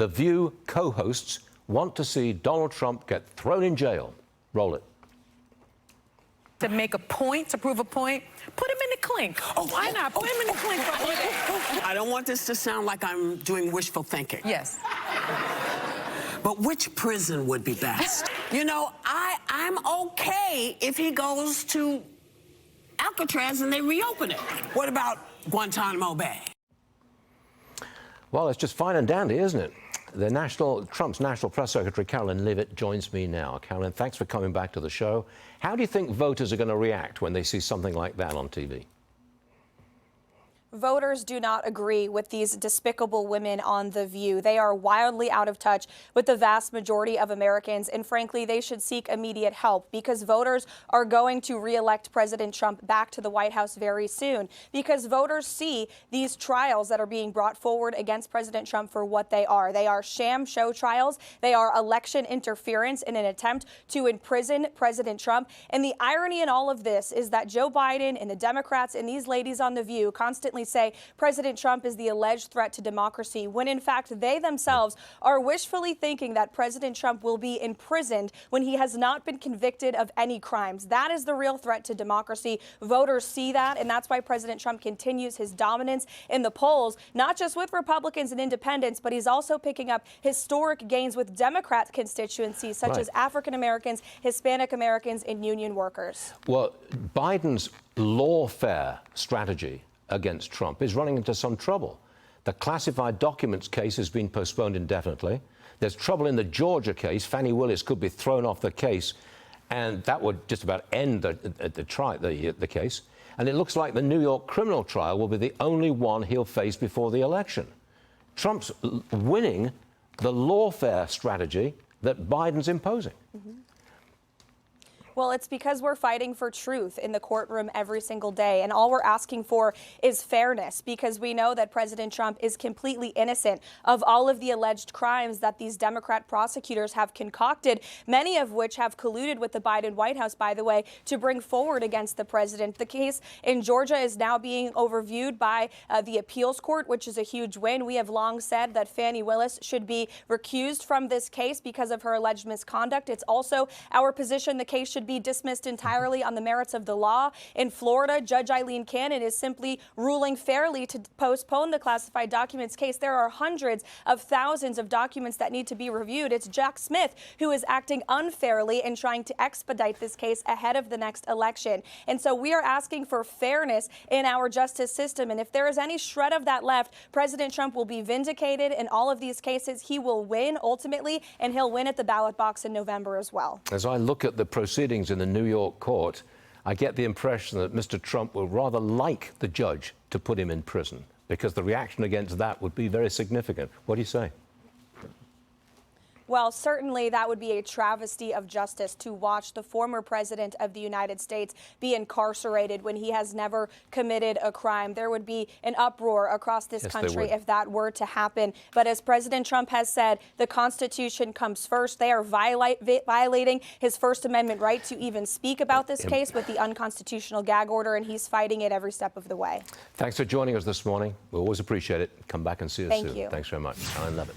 The View co-hosts want to see Donald Trump get thrown in jail. Roll it. To make a point, to prove a point, put him in the clink. Oh, why not? Put him in the clink. I don't want this to sound like I'm doing wishful thinking. Yes. But which prison would be best? You know, I'm okay if he goes to Alcatraz and they reopen it. What about Guantanamo Bay? Well, it's just fine and dandy, isn't it? Trump's National Press Secretary, Karoline Leavitt, joins me now. Karoline, thanks for coming back to the show. How do you think voters are going to react when they see something like that on TV? Voters do not agree with these despicable women on The View. They are wildly out of touch with the vast majority of Americans, and frankly, they should seek immediate help because voters are going to re-elect President Trump back to the White House very soon because voters see these trials that are being brought forward against President Trump for what they are. They are sham show trials. They are election interference in an attempt to imprison President Trump. And the irony in all of this is that Joe Biden and the Democrats and these ladies on The View constantly say President Trump is the alleged threat to democracy, when in fact they themselves are wishfully thinking that President Trump will be imprisoned when he has not been convicted of any crimes. That is the real threat to democracy. Voters see that, and that's why President Trump continues his dominance in the polls, not just with Republicans and independents, but he's also picking up historic gains with Democrat constituencies such as African Americans, Hispanic Americans, and union workers. Well, Biden's lawfare strategy against Trump is running into some trouble. The classified documents case has been postponed indefinitely. There's trouble in the Georgia case. Fani Willis could be thrown off the case, and that would just about end the case. And it looks like the New York criminal trial will be the only one he'll face before the election. Trump's winning the lawfare strategy that Biden's imposing. Well, it's because we're fighting for truth in the courtroom every single day. And all we're asking for is fairness, because we know that President Trump is completely innocent of all of the alleged crimes that these Democrat prosecutors have concocted, many of which have colluded with the Biden White House, by the way, to bring forward against the president. The case in Georgia is now being overviewed by the appeals court, which is a huge win. We have long said that Fani Willis should be recused from this case because of her alleged misconduct. It's also our position the case should be dismissed entirely on the merits of the law. In Florida, Judge Eileen Cannon is simply ruling fairly to postpone the classified documents case. There are hundreds of thousands of documents that need to be reviewed. It's Jack Smith who is acting unfairly and trying to expedite this case ahead of the next election. And so we are asking for fairness in our justice system. And if there is any shred of that left, President Trump will be vindicated in all of these cases. He will win ultimately, and he'll win at the ballot box in November as well. As I look at the proceedings in the New York court, I get the impression that Mr. Trump will rather like the judge to put him in prison, because the reaction against that would be very significant. What do you say? Well, certainly that would be a travesty of justice to watch the former president of the United States be incarcerated when he has never committed a crime. There would be an uproar across this country if that were to happen. But as President Trump has said, the Constitution comes first. They are violating his First Amendment right to even speak about this case with the unconstitutional gag order, and he's fighting it every step of the way. Thanks for joining us this morning. We always appreciate it. Come back and see us soon. Thank you. Thanks very much. Karoline Leavitt.